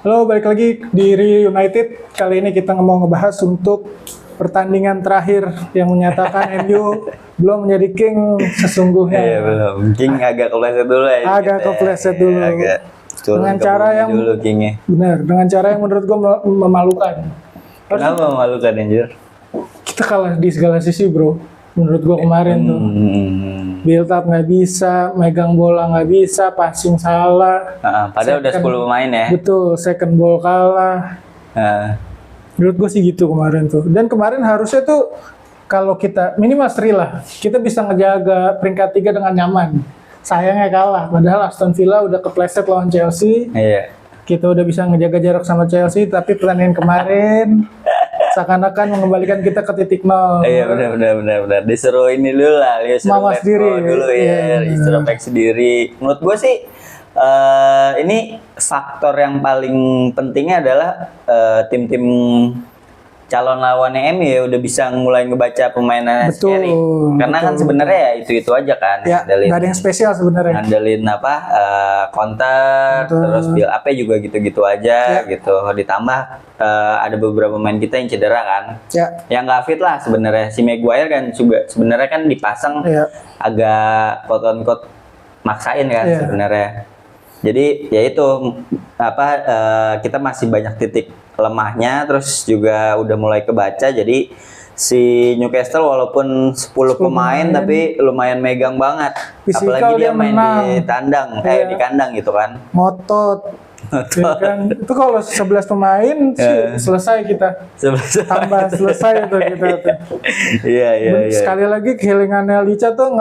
Halo, balik lagi di United. Kali ini kita mau ngebahas untuk pertandingan terakhir yang menyatakan MU belum menjadi king sesungguhnya. Iya belum. King agak kepleset dulu ya. Agak kepleset dulu. Agak dengan cara yang dulu Kingnya. Benar, dengan cara yang menurut gue memalukan. Kenapa memalukan anjir? Kita kalah di segala sisi, bro. Menurut gue kemarin tuh. Build up nggak bisa, megang bola nggak bisa, passing salah. Padahal udah 10 pemain ya. Betul, second ball kalah. Menurut gue sih gitu kemarin tuh. Dan kemarin harusnya tuh kalau kita minimal seri lah, kita bisa ngejaga peringkat 3 dengan nyaman. Sayangnya kalah, padahal Aston Villa udah kepleset lawan Chelsea. Iya. Kita udah bisa ngejaga jarak sama Chelsea, tapi pertandingan kemarin seakan-akan mengembalikan kita ke titik nol. Iya benar. Disuruh ini dulu lah, disuruh sendiri dulu ya, disuruh back sendiri. Menurut gue sih ini faktor yang paling pentingnya adalah tim-tim calon lawannya MU ya udah bisa mulai ngebaca permainan sendiri. Karena kan sebenarnya ya itu aja kan. Ya, nggak ada yang spesial sebenarnya. Ngandelin counter, terus build up juga gitu-gitu aja gitu. Ditambah ada beberapa pemain kita yang cedera kan. Yang nggak fit lah sebenarnya. Si Maguire kan juga sebenarnya kan dipasang agak quote-unquote maksain kan sebenarnya. Jadi ya itu kita masih banyak titik lemahnya, terus juga udah mulai kebaca. Jadi si Newcastle walaupun 10 pemain tapi lumayan megang banget. Physical apalagi dia main menang. di tandang di kandang gitu kan. Motot. Ya kan? Itu kalau 11 pemain selesai kita. Tambah selesai tuh kita tuh. Iya. Sekali lagi kehilangannya Licha tuh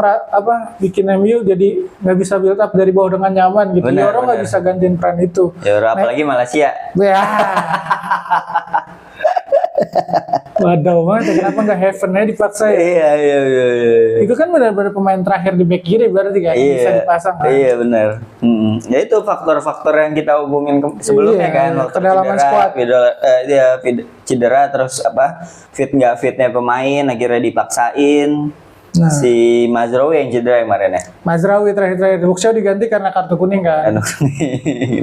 bikin MU jadi nggak bisa build up dari bawah dengan nyaman gitu. Orang nggak bisa gantiin peran itu. Apalagi Malaysia. Ya. Waduh banget, kenapa nggak Heaven-nya dipaksa ya? Iya. Itu kan benar-benar pemain terakhir di back kiri berarti kan bisa dipasang kan? Iya benar. Ya itu faktor-faktor yang kita hubungin sebelumnya kan. Kedalaman squad. Cedera terus fit nggak fitnya pemain akhirnya dipaksain. Si Mazraoui yang cedera kemarin ya. Mazraoui terakhir Luxio diganti karena kartu kuning kan.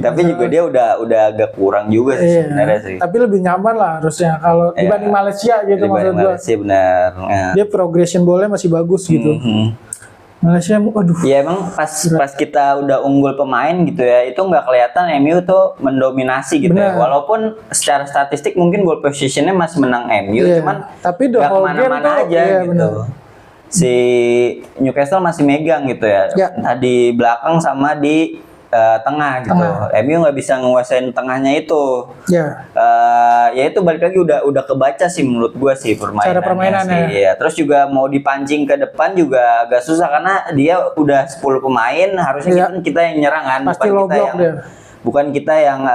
Tapi juga dia udah agak kurang juga sih sebenarnya sih. Tapi lebih nyaman lah harusnya kalau dibanding Malaysia gitu maksud gua. Malaysia benar. Dia progression ball-nya masih bagus gitu. Malaysia aduh. Ya emang pas kita udah unggul pemain gitu ya, itu nggak kelihatan MU tuh mendominasi gitu ya. Walaupun secara statistik mungkin goal positionnya masih menang MU, cuman tapi nggak kemana-mana aja gitu. Si Newcastle masih megang gitu ya. Entah di belakang sama di tengah gitu. MU nggak bisa nguasain tengahnya itu. Ya itu balik lagi udah kebaca sih menurut gua sih permainannya sih. Ya. Terus juga mau dipancing ke depan juga agak susah karena dia udah 10 pemain, harusnya kita yang nyerang kan. Pasti low block dia. Bukan kita yang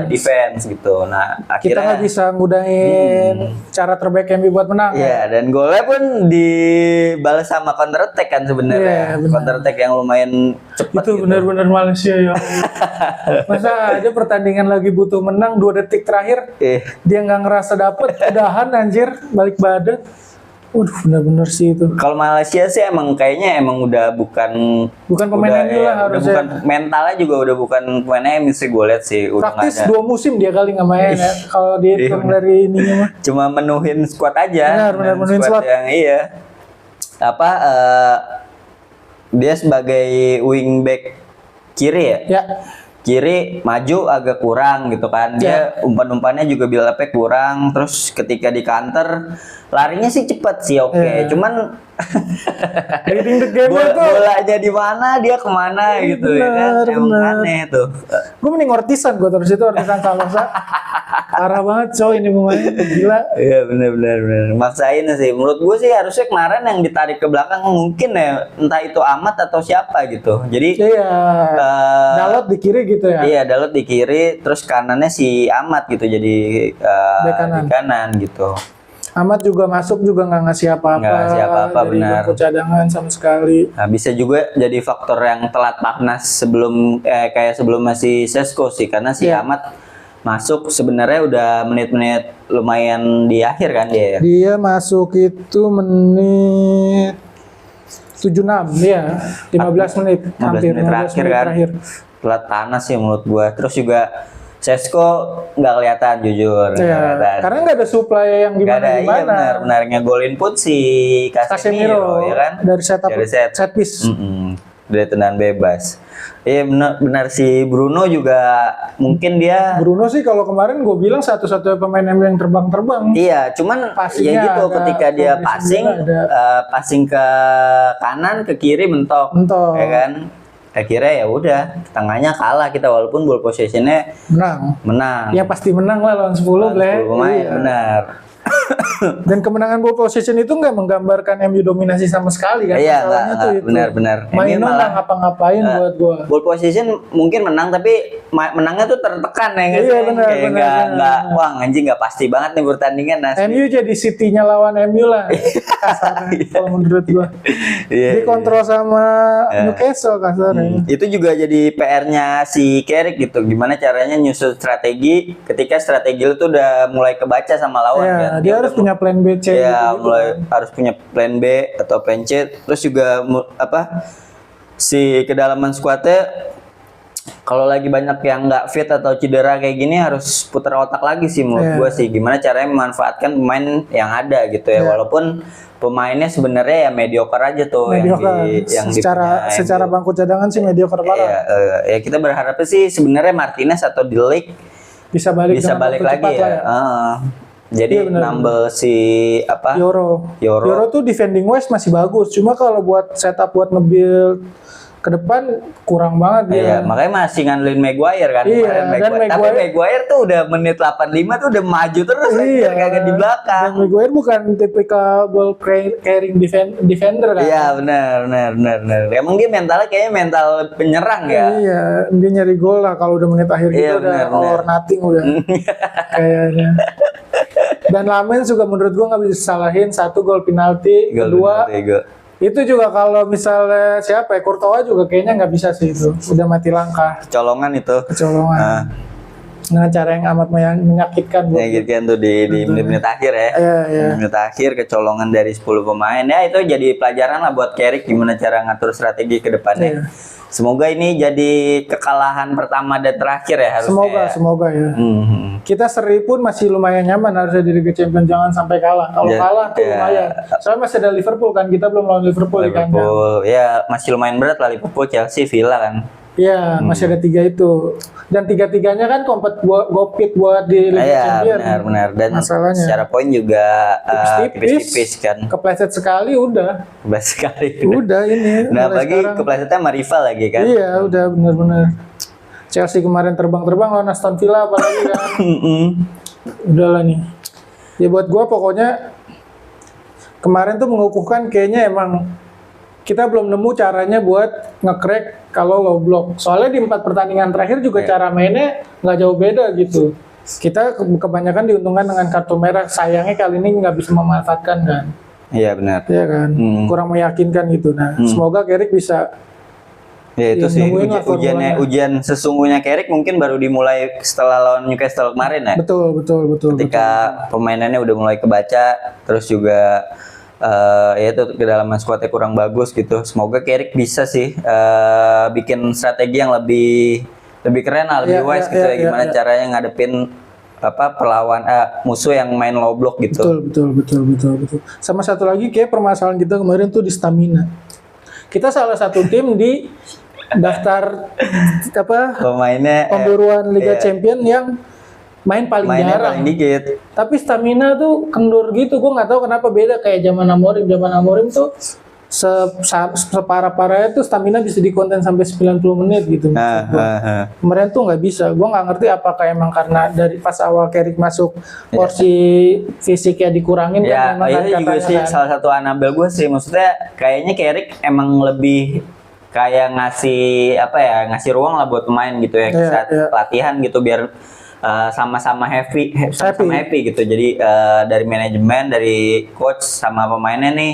defense gitu. Nah, akhirnya kita nggak bisa ngudahin cara terbaik MU buat menang. Iya, dan golnya pun dibalas sama counter attack kan sebenarnya. Counter attack yang lumayan cepat. Itu gitu. benar-benar Malaysia ya. Masa aja pertandingan lagi butuh menang 2 detik terakhir, dia nggak ngerasa dapet, udahan anjir, balik badan. Benar-benar sih itu. Kalau Malaysia sih kayaknya udah bukan pemain MU lah harusnya. Bukan mentalnya juga udah bukan pemain MU sih gue lihat sih. Praktis 2 musim dia kali nggak main ya. Kalau dihitung dari ininya mah. Cuma menuhin squad aja. Benar menuhin squad yang dia sebagai wingback kiri ya. Kiri maju agak kurang gitu kan. Dia umpan-umpannya juga build up-nya kurang. Terus ketika di counter larinya sih cepat sih cuman bolanya di mana dia kemana gitu kan. Emang aneh tuh. Gue mending Ortisan terus itu Ortisan Salosa. Parah banget coy ini pemain gila. Iya benar. Maksain sih. Menurut gue sih harusnya kemarin yang ditarik ke belakang mungkin ya entah itu Ahmad atau siapa gitu. Jadi Dalot di kiri gitu ya. Iya, Dalot di kiri terus kanannya si Ahmad gitu jadi di kanan gitu. Ahmad juga masuk juga nggak ngasih apa-apa, benar. Bangku cadangan sama sekali. Nah, bisa juga jadi faktor yang telat panas sebelum masih Sesko sih karena si Ahmad masuk sebenarnya udah menit-menit lumayan di akhir kan dia. Dia masuk itu menit 76 ya, 15 menit hampir 15 menit terakhir. Telat panas ya menurut gua. Terus juga Sesko nggak kelihatan jujur. Iya, karena nggak ada supply yang gimana. Iya benar ngegolin pun si Casemiro ya kan dari set piece. Dari tendangan bebas. Iya benar si Bruno juga mungkin dia. Bruno sih kalau kemarin gue bilang satu-satunya pemain MU yang terbang. Iya, cuman ya gitu ketika dia passing ke kanan ke kiri mentok. Ya kan. Akhirnya ya udah tengahnya kalah kita walaupun ball possession-nya menang. Ya pasti menang lah lawan 10 pemain. Iya. Benar. Dan kemenangan ball possession itu nggak menggambarkan MU dominasi sama sekali kan? Iya, nggak benar. Mainnya nggak ngapa-ngapain buat gua. Ball possession mungkin menang tapi menangnya tuh tertekan ya nggak sih? Iya benar. Nggak, wah anjing nggak pasti banget nih pertandingan. MU jadi City-nya lawan MU lah. Kasarnya kalau menurut gua. Dikontrol sama Newcastle kasarnya. Itu juga jadi PR-nya si Carrick gitu. Gimana caranya nyusun strategi ketika strategi itu udah mulai kebaca sama lawan kan? Dia harus punya plan B, C. Ya, harus punya plan B atau plan C. Terus juga si kedalaman skuadnya kalau lagi banyak yang nggak fit atau cedera kayak gini harus putar otak lagi sih menurut gue sih. Gimana caranya memanfaatkan pemain yang ada gitu ya. Walaupun pemainnya sebenarnya ya mediocre aja tuh. Yang secara bangku cadangan sih mediocre parah. Ya kita berharapnya sih sebenarnya Martinez atau De Ligt bisa balik lagi ya. Jadi nambah si Yoro tuh defending wise masih bagus. Cuma kalau buat setup buat nge-build ke depan kurang banget dia. Iya, makanya masih ngandelin Maguire kan. Tapi Maguire tuh udah menit 85 tuh udah maju terus kagak di belakang. Dan Maguire bukan tipikal ball carrying defender kan. Iya, benar. Emang dia mentalnya kayaknya mental penyerang ya. Iya, dia nyari gol lah kalau udah menit akhir gitu udah all or nothing udah. Kayaknya. Dan Lamens juga menurut gua nggak bisa salahin satu gol penalti, kedua itu juga kalau misalnya siapa ya Courtois juga kayaknya nggak bisa sih itu udah mati langkah. Kecolongan. Dengan cara yang amat menyakitkan tuh di menit-menit akhir ya. Menit akhir kecolongan dari 10 pemain ya itu jadi pelajaran lah buat Carrick gimana cara ngatur strategi ke depannya. Semoga ini jadi kekalahan pertama dan terakhir ya harusnya. Semoga ya. Kita seri pun masih lumayan nyaman harusnya di Liga Champions, jangan sampai kalah. Kalau kalah tuh lumayan. Soalnya masih ada Liverpool kan, kita belum lawan Liverpool di kandang. Ya masih lumayan berat lah Liverpool, Chelsea, Villa kan. Iya, masih ada 3 itu. Dan 3-3-nya kan kompet gopit buat di Liga Champions. Benar. Dan masalahnya secara poin juga tipis-tipis kan. Kepleset sekali udah. Udah ini. Nah, lagi keplesetnya sama rival lagi kan. Iya, udah benar-benar. Chelsea kemarin terbang-terbang lawan Aston Villa apalagi kan. Udahlah nih. Ya buat gua pokoknya kemarin tuh mengukuhkan kayaknya emang kita belum nemu caranya buat nge-crack kalau low block. Soalnya di 4 pertandingan terakhir juga cara mainnya nggak jauh beda gitu. Kita kebanyakan diuntungkan dengan kartu merah. Sayangnya kali ini nggak bisa memanfaatkan kan. Iya benar. Iya kan. Kurang meyakinkan gitu. Nah, semoga Carrick bisa. Ya itu sih ujian sesungguhnya Carrick mungkin baru dimulai setelah lawan Newcastle kemarin ya. Betul. Ketika permainannya udah mulai kebaca, terus juga ya itu kedalaman skuadnya kurang bagus gitu. Semoga Carrick bisa sih bikin strategi yang lebih keren lah, lebih wise gitu ya. Gimana caranya ngadepin perlawan musuh yang main low block gitu. Betul. Sama satu lagi kayak permasalahan kita kemarin tuh di stamina. Kita salah satu tim di daftar pemburuan Liga Champion yang main paling jarang. Paling dikit. Tapi stamina tuh kendur gitu. Gue nggak tahu kenapa beda kayak zaman Amorim tuh separah-parahnya tuh stamina bisa dikonten sampai 90 menit gitu. Kemarin tuh nggak bisa. Gue nggak ngerti apakah emang karena dari pas awal Carrick masuk porsi fisiknya dikurangin kan. Itu juga sih salah satu anabel gue sih. Maksudnya kayaknya Carrick emang lebih kayak ngasih ruang lah buat pemain gitu ya saat latihan gitu biar sama-sama happy gitu. Jadi dari manajemen, dari coach sama pemainnya nih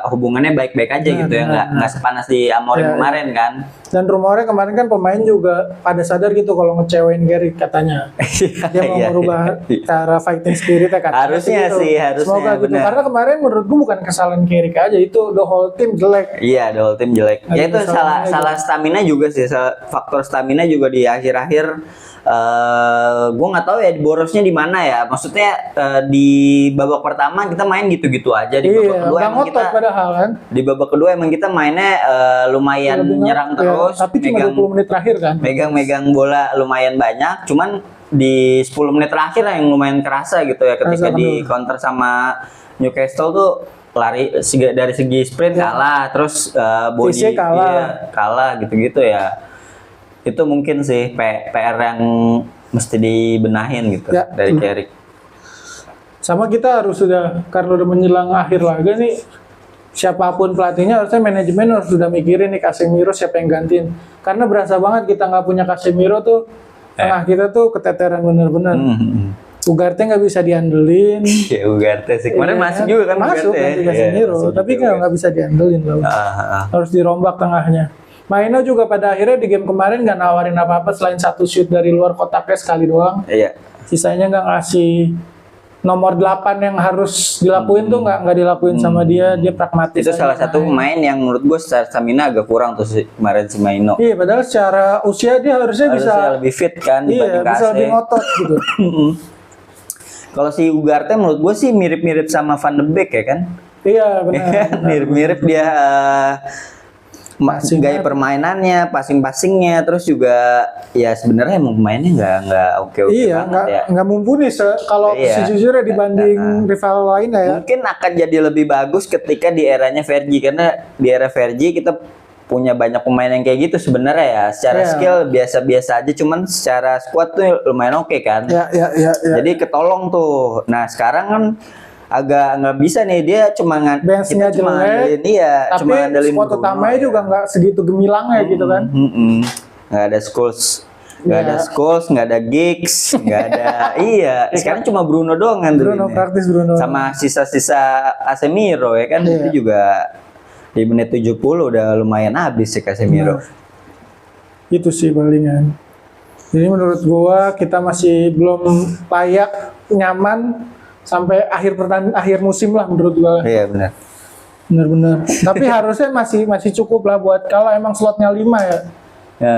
hubungannya baik-baik aja gitu ya, nggak sepanas di Amorim kemarin kan. Dan rumornya kemarin kan pemain juga pada sadar gitu kalau ngecewain Carrick katanya. Dia mau merubah cara fighting spirit katanya. Harusnya gitu. sih, harusnya. Semoga gitu. Karena kemarin menurut gue bukan kesalahan Carrick aja, itu the whole team jelek. Iya, the whole team jelek. Ya itu salah stamina juga sih, faktor stamina juga di akhir-akhir. Gue nggak tahu ya borosnya di mana ya. Maksudnya di babak pertama kita main gitu-gitu aja, di babak kedua emang kita padahal kan. Di babak kedua emang kita mainnya lumayan nyerang terus. Tapi cuma 20 menit terakhir kan. Megang bola lumayan banyak, cuman di 10 menit terakhir yang lumayan kerasa gitu ya ketika di counter sama Newcastle tuh lari dari segi sprint kalah, terus body kalah gitu-gitu ya. Itu mungkin sih PR yang mesti dibenahin gitu dari Carrick. Sama kita harus karena udah menjelang akhir laga nih, siapapun pelatihnya harusnya manajemen harus sudah mikirin nih Casemiro siapa yang gantiin. Karena berasa banget kita nggak punya Casemiro tuh, tengah kita tuh keteteran bener-bener. Ugarte nggak bisa diandelin. Ya Ugarte sih kemarin masuk juga kan. Masuk ganti Casemiro, tapi nggak bisa diandelin loh. Harus dirombak tengahnya. Maino juga pada akhirnya di game kemarin nggak nawarin apa-apa selain satu shoot dari luar kotaknya sekali doang. Iya. Sisanya nggak ngasih nomor 8 yang harus dilakuin tuh nggak dilakuin sama dia pragmatis. Itu salah satu pemain yang menurut gue secara stamina agak kurang tuh kemarin si Maino. Iya, padahal secara usia dia harusnya bisa lebih fit kan. Iya, bisa lebih ngotot gitu. Kalau si Ugarte menurut gue sih mirip-mirip sama Van de Beek ya kan? Iya benar. Mirip-mirip dia. Gaya permainannya, passing-passingnya, terus juga ya sebenarnya emang pemainnya nggak oke iya, nggak mumpuni kalau sejujurnya dibanding rival lainnya ya. Mungkin akan jadi lebih bagus ketika di eranya Fergie, karena di era Fergie kita punya banyak pemain yang kayak gitu sebenarnya ya. Secara skill biasa-biasa aja, cuman secara squad tuh lumayan oke kan. Iya. Jadi ketolong tuh. Nah sekarang kan agak nggak bisa nih, dia cuma benchnya jelek, tapi squad utamanya juga nggak segitu gemilangnya gitu kan. Nggak ada Scholes, nggak ada Giggs, nggak ada. Sekarang cuma Bruno doang kan. Bruno sama sisa-sisa Casemiro ya kan. Itu juga di menit 70 udah lumayan habis sih Casemiro. Itu sih palingan. Jadi menurut gua kita masih belum layak, nyaman sampai akhir musim lah menurut gua. Iya benar. Benar. Tapi harusnya masih cukup lah buat kalau emang slotnya 5 ya.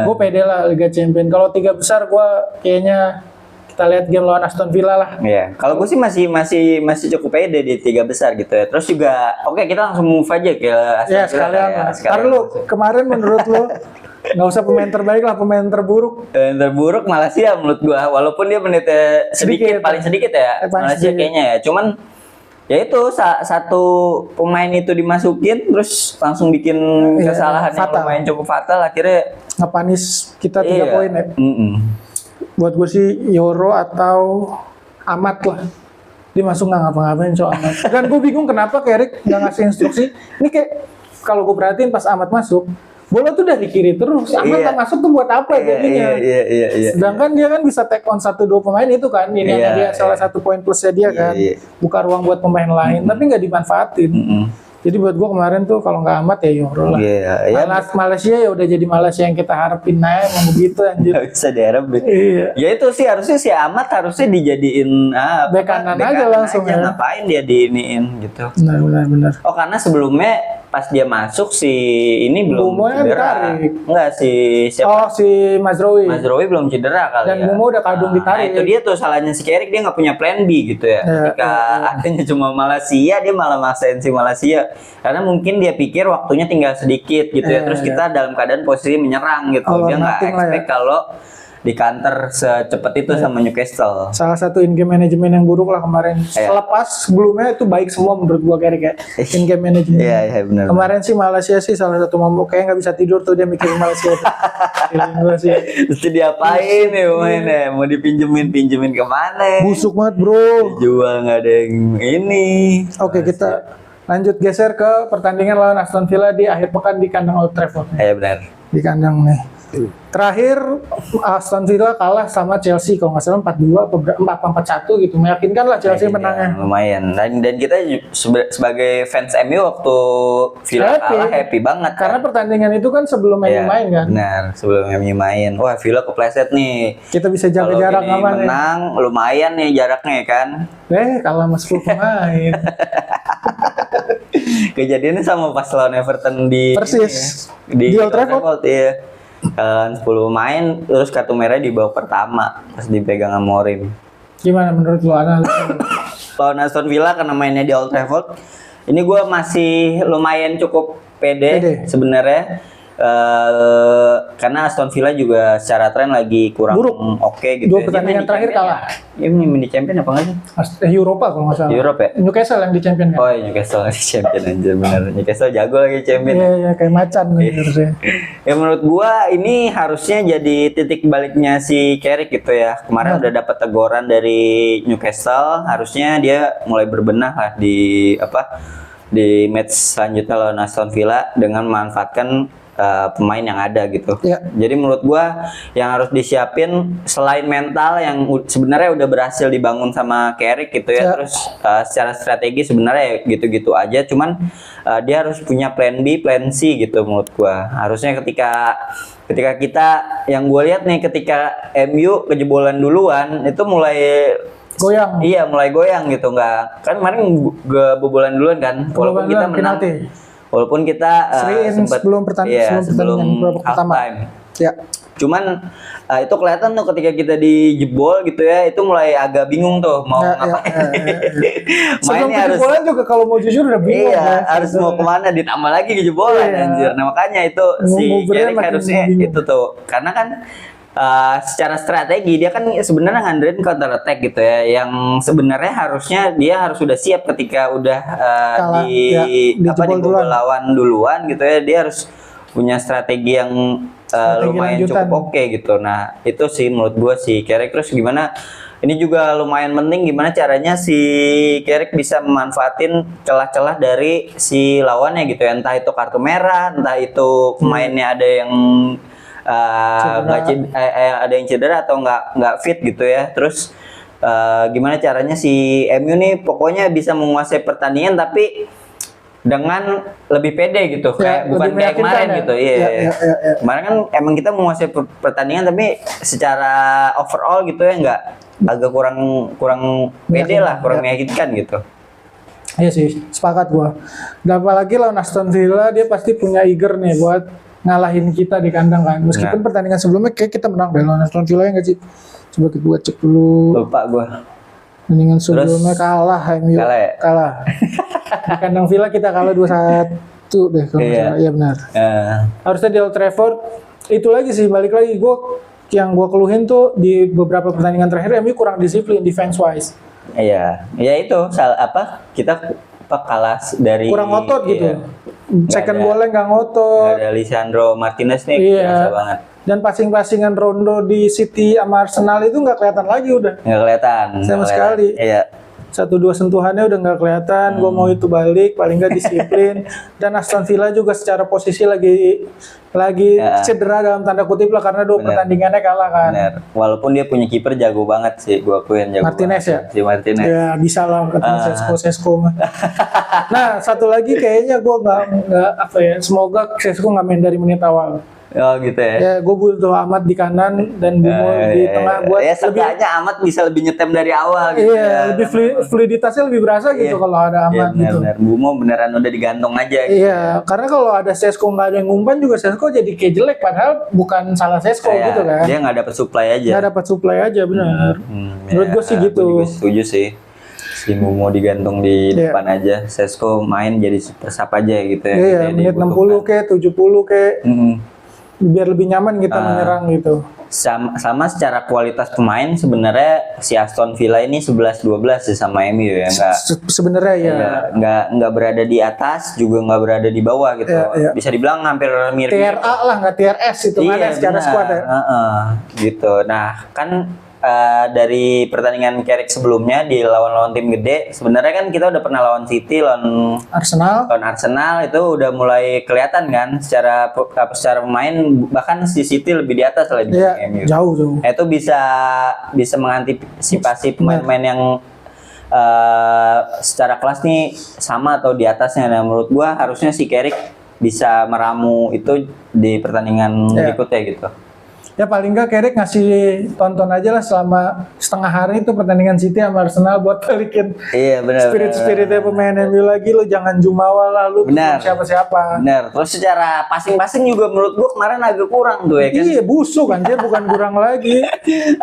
Gue pede lah Liga Champions. Kalau 3 besar gua kayaknya kita lihat game lawan Aston Villa lah. Iya. Kalau gue sih masih cukup pede di 3 besar gitu ya. Terus juga kita langsung move aja ke Aston Villa. Ya sekalian. Karena lu kemarin menurut lu nggak usah pemain terbaik lah, pemain terburuk. Pemain terburuk Malaysia menurut gua, walaupun dia menitnya paling sedikit ya Malaysia kayaknya ya. Cuman ya itu satu pemain itu dimasukin terus langsung bikin kesalahan yang lumayan cukup fatal, akhirnya ngepanis kita 3 poin ya. Buat gue sih Yoro atau Amat lah. Dia masuk nggak ngapa-ngapain Amat. Dan gue bingung kenapa Carrick nggak ngasih instruksi. Ini kayak kalau gue perhatiin pas Amat masuk, bola tuh dari kiri terus. Amat tak masuk tuh buat apa jadinya? Iya. Sedangkan dia kan bisa take on 1-2 pemain itu kan. Ini dia salah satu poin plusnya dia kan. Buka ruang buat pemain lain, tapi nggak dimanfaatin. Jadi buat gua kemarin tuh kalau nggak Amat ya Yoro lah. Malaysia ya udah jadi Malaysia yang kita harapin aja, emang begitu anjir. Gak bisa diharapin. Ya itu sih harusnya si Amat dijadiin bek kanan aja langsung ya. Ngapain dia diiniin gitu. Benar. Oh karena sebelumnya pas dia masuk si ini belum cedera. Enggak siapa? Si Mazraoui. Mazraoui belum cedera kali. Dan Momo udah kadung ditarik. Itu dia tuh salahnya si Carrick, dia nggak punya plan B gitu ya. Ketika akhirnya cuma Malaysia, dia malah maksain si Malaysia. Karena mungkin dia pikir waktunya tinggal sedikit gitu ya. Terus kita dalam keadaan posisi menyerang gitu. Dia nggak expect kalau di counter secepat itu sama Newcastle. Salah satu in-game manajemen yang buruk lah kemarin. Selepas sebelumnya itu baik semua menurut gua Carrick ya. In-game manajemen. Iya benar. Kemarin sih Malaysia sih salah satu momok kayak nggak bisa tidur tuh dia mikirin Malaysia. Gua sih. Terus diapain ya pemainnya? Mau pinjemin kemana? Busuk banget bro. Jual nggak ada yang ini. Oke, kita lanjut geser ke pertandingan lawan Aston Villa di akhir pekan di kandang Old Trafford. Iya benar. Di kandang nih. Terakhir Aston Villa kalah sama Chelsea kalau nggak salah 4-2 atau 4-1 gitu. Meyakinkan lah Chelsea menangnya. Lumayan. Dan kita sebagai fans MU waktu Villa kalah happy banget. Karena pertandingan itu kan sebelum MU main kan. Benar, sebelum MU main. Wah, Villa kepleset nih. Kita bisa jaga jarak aman. Menang lumayan nih jaraknya kan. Kalah sama 10 pemain. Kejadiannya sama pas lawan Everton di Persis. Di Old Trafford. Iya. 10 pemain terus kartu merah di babak pertama pas dipegang sama Morim. Gimana menurut lu analisis? Lawan Aston Villa karena mainnya di Old Trafford, ini gue masih lumayan cukup pede. Sebenarnya. Karena Aston Villa juga secara tren lagi kurang oke gitu. 2 pertandingan terakhir kalah. Ini di champion apa enggak sih? Europa kalau nggak salah. Europe ya? Newcastle yang di champion kan? Oh iya, Newcastle di champion aja benar. Newcastle jago lagi champion. Iya kayak macan harusnya. Ya menurut gua ini harusnya jadi titik baliknya si Carrick gitu ya. Kemarin udah dapat teguran dari Newcastle, harusnya dia mulai berbenah lah di match selanjutnya lawan Aston Villa dengan memanfaatkan pemain yang ada gitu. Jadi menurut gua yang harus disiapin selain mental yang sebenarnya udah berhasil dibangun sama Carrick gitu ya. Terus secara strategi sebenarnya gitu-gitu aja. Cuman dia harus punya plan B, plan C gitu menurut gua. Harusnya ketika kita yang gua lihat nih ketika MU kejebolan duluan itu mulai goyang. Iya, mulai goyang gitu. Nggak kan kemarin kebobolan duluan kan. Walaupun kita menang. Walaupun kita sempat sebelum pertandingan babak pertama. Ya. Cuman itu kelihatan tuh ketika kita dijebol gitu ya, itu mulai agak bingung tuh mau ngapain. Mainnya harus jebolan juga kalau mau jujur udah bingung. Iya, harus mau kemana ditambah lagi kejebolan anjir. Nah, makanya itu si Carrick harusnya itu tuh. Karena kan secara strategi dia kan sebenarnya ngandelin counter attack gitu ya, yang sebenarnya harusnya dia harus sudah siap ketika udah dibobol lawan duluan gitu ya, dia harus punya strategi yang lumayan cukup oke gitu. Nah itu sih menurut gua si Carrick. Terus gimana ini juga lumayan penting gimana caranya si Carrick bisa memanfaatin celah-celah dari si lawannya gitu ya, entah itu kartu merah, entah itu pemainnya ada yang ada yang cedera atau nggak fit gitu ya. Terus gimana caranya si MU nih pokoknya bisa menguasai pertandingan tapi dengan lebih pede gitu, kayak bukan kayak kemarin gitu. Kemarin kan emang kita menguasai pertandingan tapi secara overall gitu ya nggak, agak kurang pede lah, kurang meyakinkan gitu. Iya sih, sepakat gua. Dan apalagi lawan Aston Villa dia pasti punya eager nih buat ngalahin kita di kandang kan. Meskipun pertandingan sebelumnya kayak kita menang deh lawan Aston Villa ya nggak sih? Coba kita cek dulu. Lupa gua. Pertandingan sebelumnya kalah MU. Kalah. Di kandang Villa kita kalah 2-1 deh kalau nggak salah. Iya benar. Harusnya di Old Trafford. Itu lagi sih, balik lagi yang gua keluhin tuh di beberapa pertandingan terakhir MU kurang disiplin defense wise. Iya. Ya itu kita kalah dari kurang ngotot gitu. Second bola nggak ngotot. Nggak ada Lisandro Martinez nih, biasa banget. Dan passing-passingan Rondo di City sama Arsenal itu nggak kelihatan lagi udah. Nggak kelihatan. Sama sekali. Iya. 1-2 sentuhannya udah nggak kelihatan. Gue mau itu balik, paling nggak disiplin. Dan Aston Villa juga secara posisi lagi cedera dalam tanda kutip lah karena 2 pertandingannya kalah kan. Bener. Walaupun dia punya kiper jago banget sih, gue akuin jago. Martinez banget. Si Martinez. Ya bisa lah ketemu Sesko mah. Nah satu lagi kayaknya gue nggak semoga Sesko nggak main dari menit awal. Oh gitu ya. Ya gue butuh Ahmad di kanan dan Bumo di tengah buat setidaknya Ahmad bisa lebih nyetem dari awal gitu. Iya, lebih fluiditasnya lebih berasa gitu kalau ada Ahmad gitu. Bener. Bumo beneran udah digantung aja gitu. Iya, karena kalau ada Sesko nggak ada yang ngumpan juga Sesko jadi kayak jelek padahal bukan salah Sesko gitu kan. Dia nggak dapat supply aja. Nggak dapat supply aja benar. Menurut gue sih gitu. Gue setuju sih. Si Bumo digantung di depan aja, Sesko main jadi super sub aja gitu ya. Iya, menit 60 kayak 70 kayak. Biar lebih nyaman kita menyerang gitu. Sama secara kualitas pemain sebenarnya si Aston Villa ini 11-12 sih sama MU ya, sebenarnya ya. Nggak berada di atas juga nggak berada di bawah gitu. Bisa dibilang hampir mirip. TRA lah, nggak TRS itu kan secara squad ya. Gitu. Nah kan dari pertandingan Carrick sebelumnya di lawan tim gede, sebenarnya kan kita udah pernah lawan City, lawan Arsenal itu udah mulai kelihatan kan secara pemain, bahkan si City lebih di atas lah di MU. Jauh. Itu bisa mengantisipasi pemain-pemain yang secara kelas nih sama atau di atasnya. Nah, menurut gua harusnya si Carrick bisa meramu itu di pertandingan berikutnya gitu. Ya paling nggak Carrick ngasih tonton aja lah selama setengah hari itu pertandingan City sama Arsenal buat balikin spiritnya pemain MU lagi. Lo jangan jumawa lah, lo siapa-siapa. Bener. Terus secara passing juga menurut gua kemarin agak kurang tuh ya kan. Iya, busuk kan dia, bukan kurang lagi.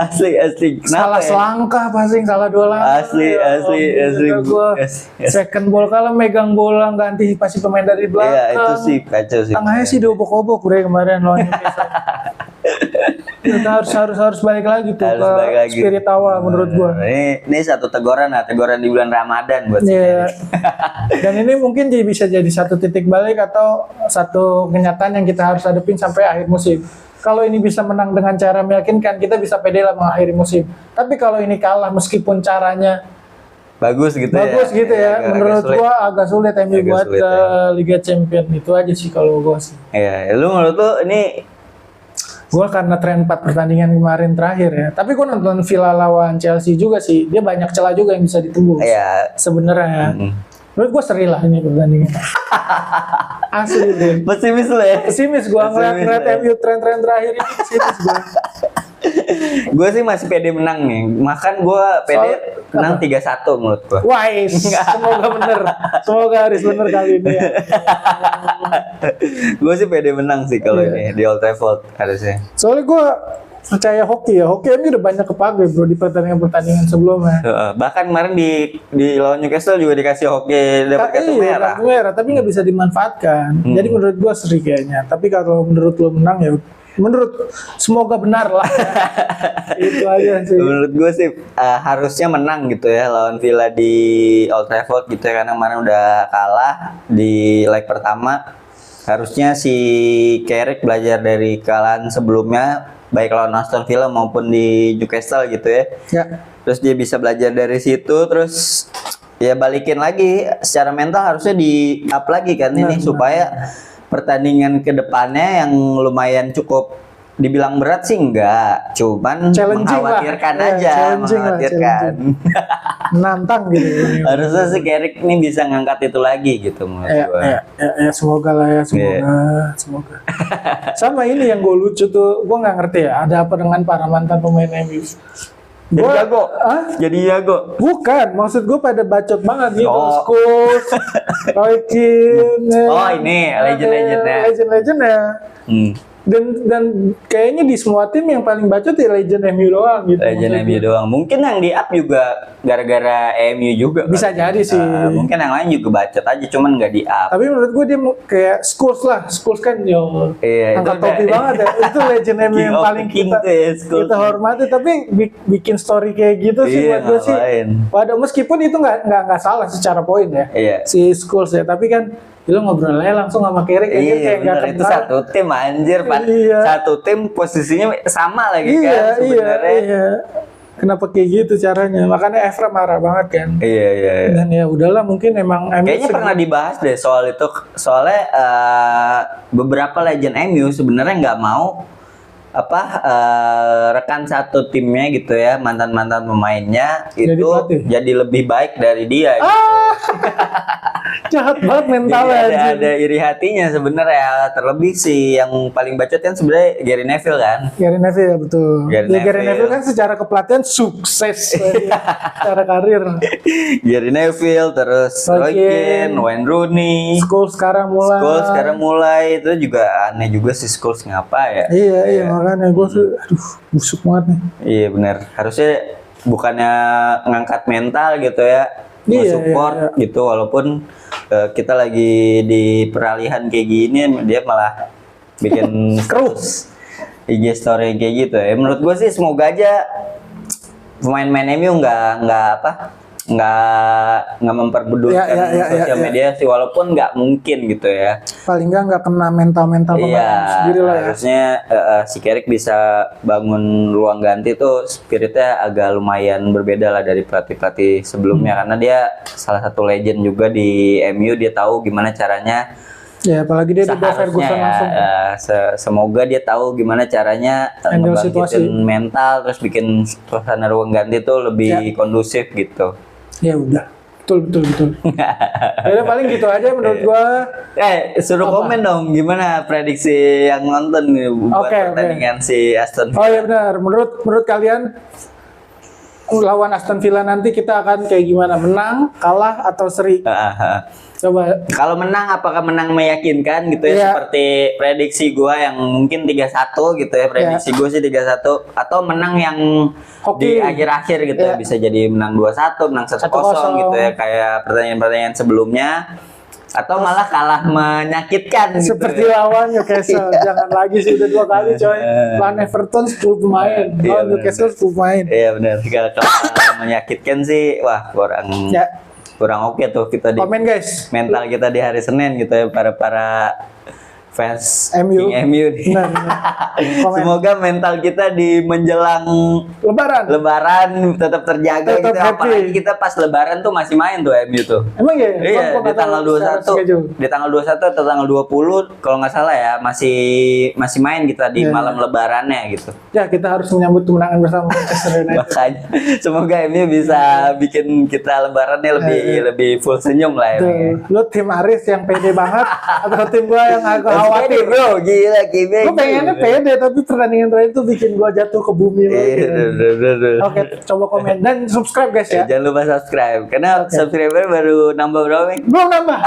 Asli. Salah selangkah passing, salah 2 langkah. Asli. Second ball kalah megang bola nggak antisipasi pemain dari belakang. Iya, itu sih kacau sih. Tengahnya sih diobok-obok kemarin lawan Newcastle. Kita harus balik lagi tuh spirit awal menurut gua. Ini satu teguran di bulan Ramadan buat Dan ini mungkin bisa jadi satu titik balik atau satu kenyataan yang kita harus hadapin sampai akhir musim. Kalau ini bisa menang dengan cara meyakinkan, kita bisa pede lah mengakhiri musim. Tapi kalau ini kalah meskipun caranya bagus gitu ya. Menurut gua agak sulit MU buat ke Liga Champions. Itu aja sih kalau gua sih. Iya, menurut lu ini gue karena tren 4 pertandingan kemarin terakhir ya. Tapi gue nonton Villa lawan Chelsea juga sih. Dia banyak celah juga yang bisa ditembus. Iya. Sebenarnya. Menurut gue seri lah ini pertandingan. Asli deh. Pesimis lo ya? Pesimis gue ngeliat MU tren-tren terakhir ini. Pesimis gue. Gue sih masih pede menang nih. Makan gue pede menang 3-1 menurut gue. Wah, semoga bener. Semoga Haris bener kali ini ya. Gue sih pede menang sih kalau ini di Old Trafford harusnya. Soalnya gue percaya hoki ini udah banyak kepakai bro di pertandingan sebelumnya. Bahkan kemarin di lawan Newcastle juga dikasih hoki dapat kartu merah. Tapi nggak bisa dimanfaatkan. Jadi menurut gue seri kayaknya. Tapi kalau menurut lo menang ya semoga benar lah. Itu aja sih. Menurut gue sih harusnya menang gitu ya lawan Villa di Old Trafford gitu ya, karena kemarin udah kalah di leg pertama. Harusnya si Carrick belajar dari kekalahan sebelumnya, baik lawan Aston Villa maupun di Newcastle gitu ya. Terus dia bisa belajar dari situ, terus ya balikin lagi secara mental harusnya di up lagi kan ini supaya pertandingan ke depannya yang lumayan cukup dibilang berat sih enggak, cuman mengkhawatirkan aja, mengkhawatirkan. Menantang gitu. Harusnya si Carrick ini bisa ngangkat itu lagi gitu menurut gue. Ya semoga lah ya, semoga. Sama ini yang gue lucu tuh, gue nggak ngerti ya, ada apa dengan para mantan pemain MU? Jadi jago. Bukan, maksud gue pada bacot banget gitu. Scholes, Roy Keane. Ini legend-legendnya. Dan kayaknya di semua tim yang paling bacot ya legend MU doang gitu. Legend MU doang. Mungkin yang di up juga gara-gara MU juga. Bisa kan? Jadi sih. Mungkin yang lain juga bacot aja, cuman nggak di up. Tapi menurut gue dia kayak Scholes lah. Scholes kan angkat topi banget ya. Itu legend MU yang paling kita hormati. Tapi bikin story kayak gitu sih buat gue sih. Waduh, meskipun itu nggak salah secara poin ya. Si Scholes ya. Tapi kan lu ngobrol aja langsung sama Carrick kayak nggak kenal. Itu satu tim anjir, satu tim posisinya sama lagi kan sebenarnya. Iya. Kenapa kayak gitu caranya? Makanya Evra marah banget kan. Iya. Dan ya udahlah, mungkin emang kayaknya pernah dibahas deh soal itu. Soalnya beberapa legend MU sebenarnya nggak mau rekan satu timnya gitu ya, mantan pemainnya itu jadi lebih baik dari dia gitu. Jahat banget mentalnya. Ada iri hatinya sebenarnya. Terlebih sih yang paling bacot kan sebenarnya Gary Neville kan. Gary Neville betul. Gary Neville kan secara kepelatihan sukses secara karir. Gary Neville, terus Roy Keane, Wayne Rooney. Scholes sekarang mulai itu juga aneh juga sih Scholes ngapa ya. Iya. Makanya gue tuh busuk banget nih. Iya benar. Harusnya bukannya ngangkat mental gitu ya. Support gitu, walaupun kita lagi di peralihan kayak gini, dia malah bikin terus IG story kayak gitu ya. Menurut gue sih semoga aja pemain-pemain MU nggak nggak memperdulikan sosial media sih, walaupun nggak mungkin gitu ya. Paling nggak kena mental pemain sendiri lah ya. Harusnya si Carrick bisa bangun ruang ganti tuh spiritnya agak lumayan berbeda lah dari pelatih sebelumnya, karena dia salah satu legend juga di MU. Dia tahu gimana caranya. Ya, apalagi dia di Ferguson langsung. Semoga dia tahu gimana caranya ngebangkitin mental, terus bikin suasana ruang ganti tuh lebih kondusif gitu. Ya udah, betul. Ya paling gitu aja menurut gua. Suruh komen dong gimana prediksi yang nonton nih buat pertandingan si Aston Villa. Oh ya benar, menurut kalian lawan Aston Villa nanti kita akan kayak gimana? Menang, kalah atau seri? Coba. Kalau menang, apakah menang meyakinkan gitu ya, seperti prediksi gua yang mungkin 3-1 gitu ya, prediksi gua sih 3-1, atau menang yang di akhir-akhir gitu ya, bisa jadi menang 2-1, menang 1-0 gitu ya, kayak pertandingan-pertandingan sebelumnya, atau malah kalah menyakitkan gitu. Seperti lawan Newcastle. Jangan lagi sih, udah 2 kali coy. Lawan Everton 10 pemain, lawan Newcastle 10 pemain. Iya benar. Kalau menyakitkan sih wah kurang oke tuh kita di komen guys. Mental kita di hari Senin gitu ya, para fans MU nih. Semoga mental kita di menjelang Lebaran tetap terjaga gitu. Apalagi kita pas Lebaran tuh masih main tuh MU tuh. Emang ya? Iya, di tanggal 21. Di tanggal 21 atau tanggal 20 kalau nggak salah ya, masih main kita di malam Lebarannya gitu. Ya, kita harus menyambut kemenangan bersama Manchester United. Makanya semoga MU bisa bikin kita Lebarannya lebih full senyum lah ya. Lu tim Aris yang pede banget atau tim gua yang agak khawatir? Bro, gila Kimi. Gue pengennya pede, tapi pertandingan terakhir itu bikin gue jatuh ke bumi. Oke, coba komen dan subscribe guys ya. Jangan lupa subscribe, karena subscriber baru nambah berapa nih? Belum nambah.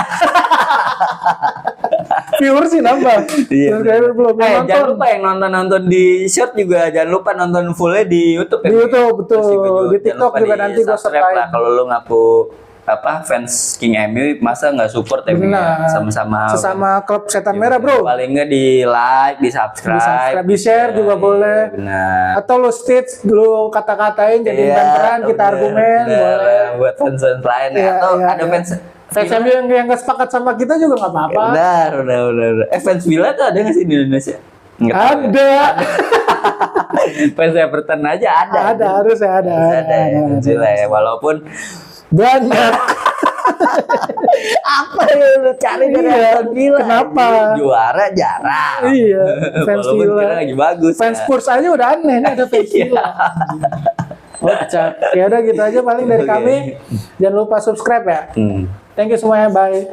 Viewer sih nambah. Subscriber belum. Jangan lupa yang nonton di short juga jangan lupa nonton fullnya di YouTube. Di YouTube betul. Di TikTok juga nanti gue subscribe lah kalau lu ngaku fans King MU, masa nggak support ya? Sesama klub setan merah bro. Paling nggak di like, di subscribe, di share juga boleh. Benar. Atau lu stage, lu kata-katain jadi banteran, kita argumen boleh. Buat fans lain ya. Atau ada fans MU yang nggak sepakat sama kita juga nggak apa-apa. Udah. Fans Villa tuh ada nggak sih di Indonesia? Ada. Fans Everton aja ada. Ada, harusnya ada. Villa ya, walaupun banyak. Apa yang lu cari dari Aston Villa? Kenapa? Juara jarang. Iya, fans Villa lagi bagus. Fans Spurs aja udah aneh nih ada fans Villa. Kocak. Ya udah gitu aja paling dari kami. Jangan lupa subscribe ya. Thank you semuanya, bye.